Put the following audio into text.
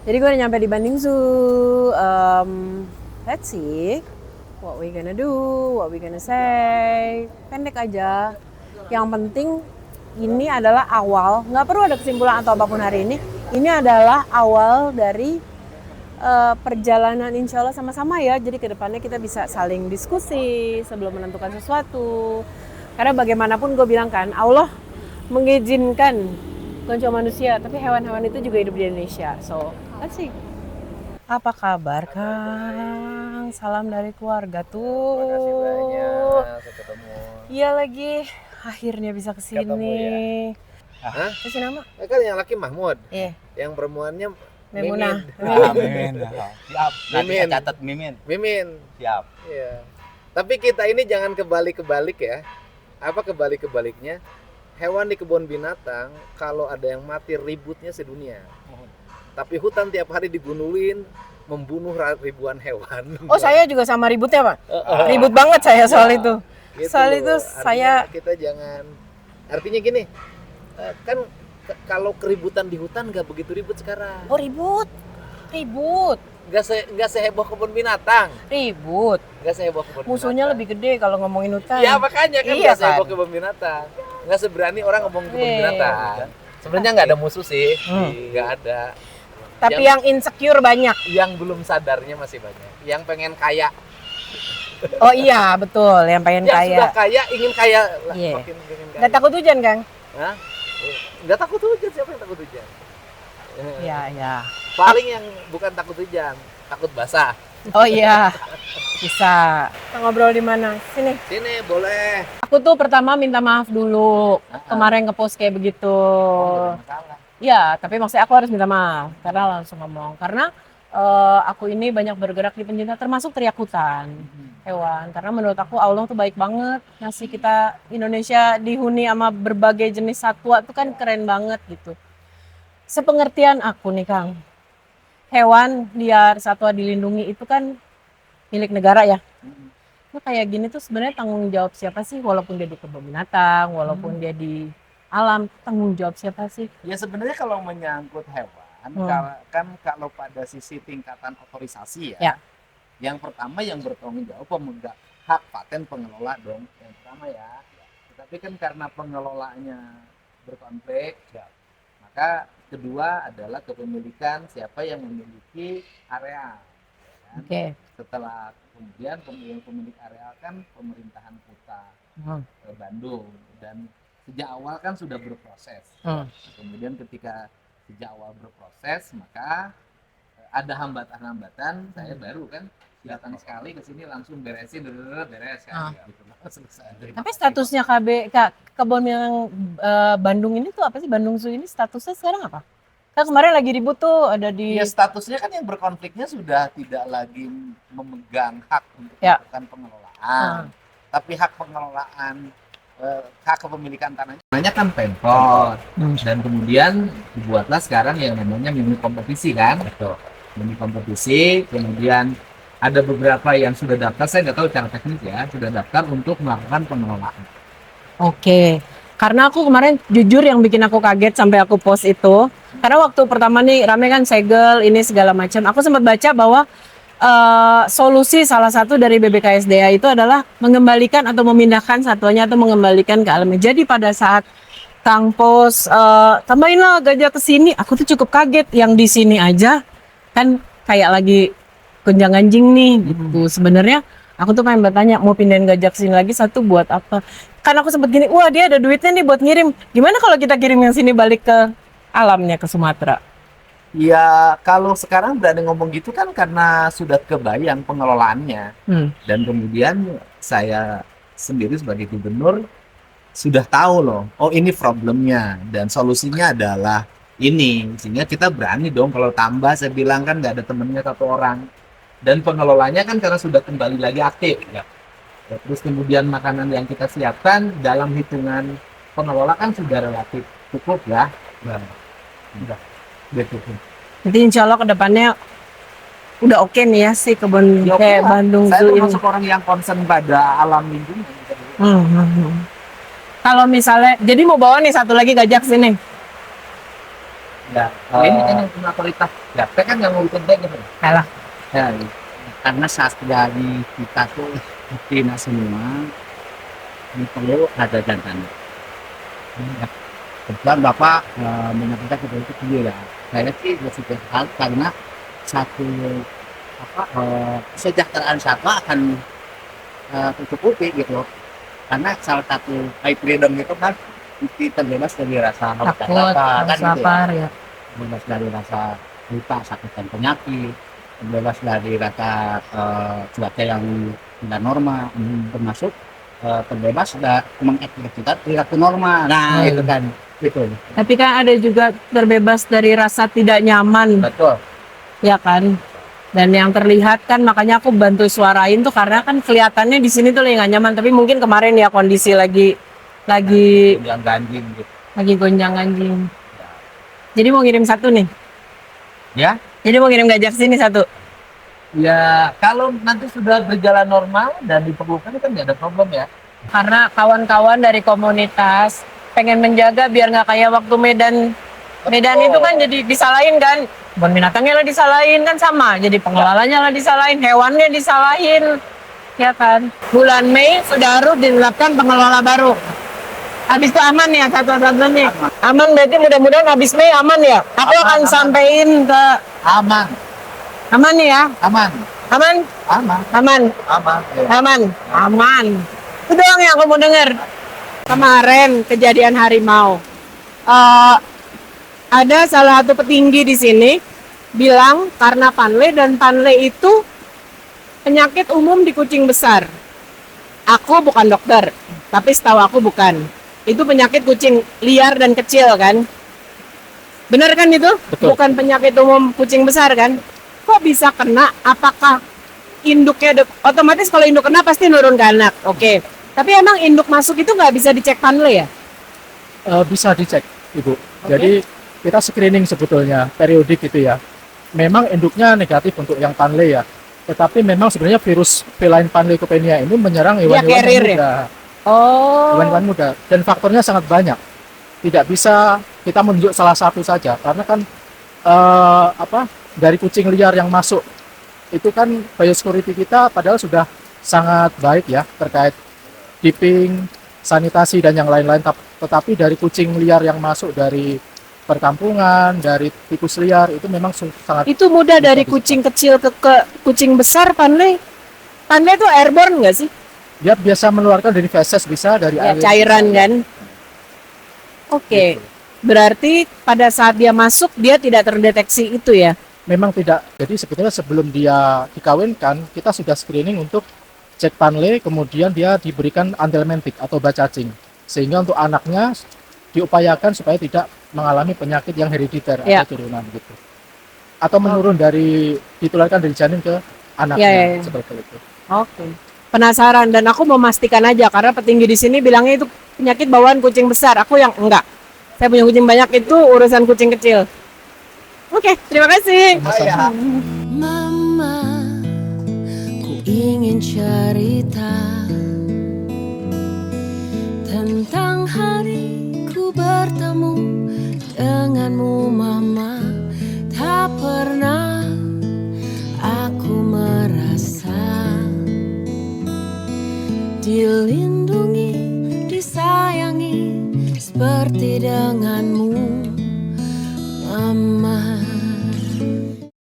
Jadi gue udah nyampe di Bandung Zoo. Let's see what we gonna do, what we gonna say. Pendek aja. Yang penting ini adalah awal. Nggak perlu ada kesimpulan atau apapun hari ini. Ini adalah awal dari perjalanan insya Allah sama-sama ya. Jadi kedepannya kita bisa saling diskusi sebelum menentukan sesuatu. Karena bagaimanapun gue bilang kan, Allah mengizinkan bukan cuma manusia, tapi hewan-hewan itu juga hidup di Indonesia. So, let's see. Apa kabar Kang? Salam dari keluarga tuh. Terima kasih banyak, ketemu. Iya lagi, akhirnya bisa kesini. Ketemu ya. Hah? Kasih nama? Kan yang laki Mahmud, Iya. yang perempuannya Memunah. Mimin. Siap. Nanti Mimin. saya catat Mimin. Mimin. Siap. Iya. Tapi kita ini jangan kebalik-kebalik ya. Apa kebalik-kebaliknya? Hewan di kebun binatang kalau ada yang mati ributnya sedunia. Tapi hutan tiap hari digundulin membunuh ribuan hewan. Oh saya juga sama ributnya Pak. Ribut banget saya soal itu. Gitu Soal loh. itu Artinya saya kita jangan. Artinya gini, kan kalau keributan di hutan nggak begitu ribut sekarang. Oh ribut. Nggak seheboh kebun binatang. Ribut. Nggak seheboh kebun Musuhnya binatang. lebih gede kalau ngomongin hutan. Ya makanya kan Iya, nggak seheboh kan? kebun binatang. Nggak seberani orang ngomong kebun Iya. binatang. Sebenarnya nggak ada musuh sih, Hmm. nggak ada. Tapi yang insecure banyak. Yang belum sadarnya masih banyak. Yang pengen kaya, Oh iya betul, yang pengen yang kaya. sudah kaya ingin kaya lah, Iya. makin pengen kaya. Nggak takut hujan Kang? Hah? Nggak takut hujan, siapa yang takut hujan? Iya iya. Paling yang bukan takut hujan, takut basah. Oh iya, bisa. Kita ngobrol di mana? Sini. Sini boleh. Aku tuh pertama minta maaf dulu. Kemarin ngepost kayak begitu. Nggak ada masalah. Ya, tapi maksudnya aku harus minta maaf karena langsung ngomong. Karena aku ini banyak bergerak di pencinta termasuk teriak hutan hewan. Karena menurut aku Allah tuh baik banget ngasih kita Indonesia dihuni sama berbagai jenis satwa tuh kan keren banget gitu. Sepengertian aku nih Kang, hewan liar satwa dilindungi itu kan milik negara ya. Nah, kayak gini tuh sebenarnya tanggung jawab siapa sih? Walaupun dia di kebun binatang, walaupun dia di alam, tanggung jawab siapa sih? Ya sebenarnya kalau menyangkut hewan, kan kalau pada sisi tingkatan otorisasi Ya. yang pertama yang bertanggung jawab pemegang hak paten pengelola dong, yang pertama ya. Tetapi kan karena pengelolaannya berkonflik, maka kedua adalah kepemilikan siapa yang memiliki area. Kan? Oke. Setelah kemudian pemilik area kan pemerintahan kota Bandung, dan sejak awal kan sudah berproses. Kemudian ketika sejak awal berproses, maka ada hambatan-hambatan. Saya baru kan datang sekali ke sini langsung beres kan, gitu. Selesai. Tapi statusnya kebun yang Bandung ini tuh apa sih? Bandung Zoo ini statusnya sekarang apa? Kan kemarin lagi ribut tuh ada di Ya statusnya kan yang berkonfliknya sudah tidak lagi memegang hak untuk Ya. melakukan pengelolaan, tapi hak pengelolaan hak kepemilikan tanahnya kan Pemkot, dan kemudian dibuatlah sekarang yang namanya mini kompetisi kan, mini kompetisi. Kemudian ada beberapa yang sudah daftar, saya nggak tahu cara teknis ya, sudah daftar untuk melakukan pengelolaan. Oke. Karena aku kemarin jujur yang bikin aku kaget sampai aku post itu, karena waktu pertama nih rame kan segel ini segala macam. Aku sempat baca bahwa solusi salah satu dari BBKSDA itu adalah mengembalikan atau memindahkan satwanya atau mengembalikan ke alamnya. Jadi pada saat Kang post tambahinlah gajah ke sini, aku tuh cukup kaget yang di sini aja kan kayak lagi gonjang ganjing nih gitu. Sebenarnya aku tuh pengen bertanya mau pindahin gajah ke sini lagi satu buat apa? Kan aku sempet gini, wah dia ada duitnya nih buat ngirim. Gimana kalau kita kirim yang sini balik ke alamnya ke Sumatera? Ya kalau sekarang berani ngomong gitu kan karena sudah kebayang pengelolaannya, dan kemudian saya sendiri sebagai gubernur sudah tahu loh, oh ini problemnya dan solusinya adalah ini, sehingga kita berani dong. Kalau tambah saya bilang kan nggak ada temennya satu orang, dan pengelolanya kan karena sudah kembali lagi aktif ya. Terus kemudian makanan yang kita siapkan dalam hitungan pengelola kan sudah relatif cukup ya. Sudah cukup. Jadi insya Allah kedepannya udah oke nih ya si kebun Ya, kayak oke lah. Bandung Saya Zoo ini. termasuk orang yang concern pada alam lingkungan. Kalau misalnya, jadi mau bawa nih satu lagi gajah ke sini. Ya, ini kan yang punya otoritas. Ya, saya kan yang ngurusin dek gitu. Alah. Ya, karena saat dari kita tuh Cina semua ini perlu ada jantan. Ya, kebetulan Bapak menyampaikan seperti itu dulu ya. Saya sih berpikir hal karena satu kesejahteraan satwa akan tercukupi gitu. Karena salah satu high freedom itu kan mesti terbebas dari rasa haus dan Takut, lapar, harus kan gitu ya. lapar ya. Terbebas dari rasa lupa, sakit dan penyakit, terbebas dari rasa cuaca yang tidak normal, termasuk terbebas mengekspresikan perilaku normal. Nah, itu kan gitu. Tapi kan ada juga terbebas dari rasa tidak nyaman, Betul. ya kan? Dan yang terlihat kan makanya aku bantu suarain tuh karena kan kelihatannya di sini tuh lagi nggak nyaman. Tapi mungkin kemarin ya kondisi lagi Yang ganjing gitu. gonjang ganjing. Jadi mau ngirim satu nih. Ya. Jadi mau ngirim gajah sini satu. Ya, kalau nanti sudah berjalan normal dan diperlukan kan nggak ada problem ya. Karena kawan-kawan dari komunitas pengen menjaga biar nggak kayak waktu Medan itu kan jadi disalahin kan. Kebun binatangnya lah disalahin kan sama. Jadi pengelolanya lah disalahin, hewannya disalahin. Ya kan. Bulan Mei sudah harus ditetapkan pengelola baru. Habis itu aman ya satu-satunya. Aman berarti mudah-mudahan habis Mei aman ya. Aku akan sampein ke Aman, aman nih ya. aman, Aman, aman, aman, aman. Ya. aman, aman. Itu doang yang aku mau denger. Kemarin kejadian harimau. Ada salah satu petinggi di sini bilang karena panle dan panle itu penyakit umum di kucing besar. Aku bukan dokter, tapi setahu aku bukan. Itu penyakit kucing liar dan kecil kan? Benar kan itu? Betul. Bukan penyakit umum kucing besar kan? Kok bisa kena? Apakah induknya otomatis kalau induk kena pasti nurun ke anak? Oke. Tapi emang induk masuk itu nggak bisa dicek panle ya? Bisa dicek, Ibu. Jadi kita screening sebetulnya periodik gitu ya. Memang induknya negatif untuk yang panle ya. Tetapi memang sebenarnya virus feline panleukopenia ini menyerang hewan-hewan carrier ya? muda. Oh. Hewan-hewan muda dan faktornya sangat banyak. Tidak bisa kita menunjuk salah satu saja karena kan dari kucing liar yang masuk itu kan biosecurity kita padahal sudah sangat baik ya terkait keeping, sanitasi dan yang lain-lain. Tetapi dari kucing liar yang masuk dari perkampungan, dari tikus liar itu memang sangat Itu mudah dari kucing kecil ke kucing besar panle. Panle itu airborne nggak sih? dia biasa menularkan dari feses bisa dari Ya, air cairan bisa. kan? Oke. Berarti pada saat dia masuk dia tidak terdeteksi itu ya? Memang tidak. Jadi sebetulnya sebelum dia dikawinkan kita sudah screening untuk cek panle, kemudian dia diberikan antelmentik atau obat cacing sehingga untuk anaknya diupayakan supaya tidak mengalami penyakit yang herediter Ya. atau turunan gitu atau menurun dari ditularkan dari janin ke anaknya Ya. seperti itu. Oke. Penasaran dan aku mau memastikan aja karena petinggi di sini bilangnya itu penyakit bawaan kucing besar. Aku yang enggak. Saya punya kucing banyak itu urusan kucing kecil. Oke, terima kasih. Mama, ku ingin cerita tentang hariku bertemu denganmu, Mama. Tak pernah aku merasa dilindungi, disayangi seperti denganmu.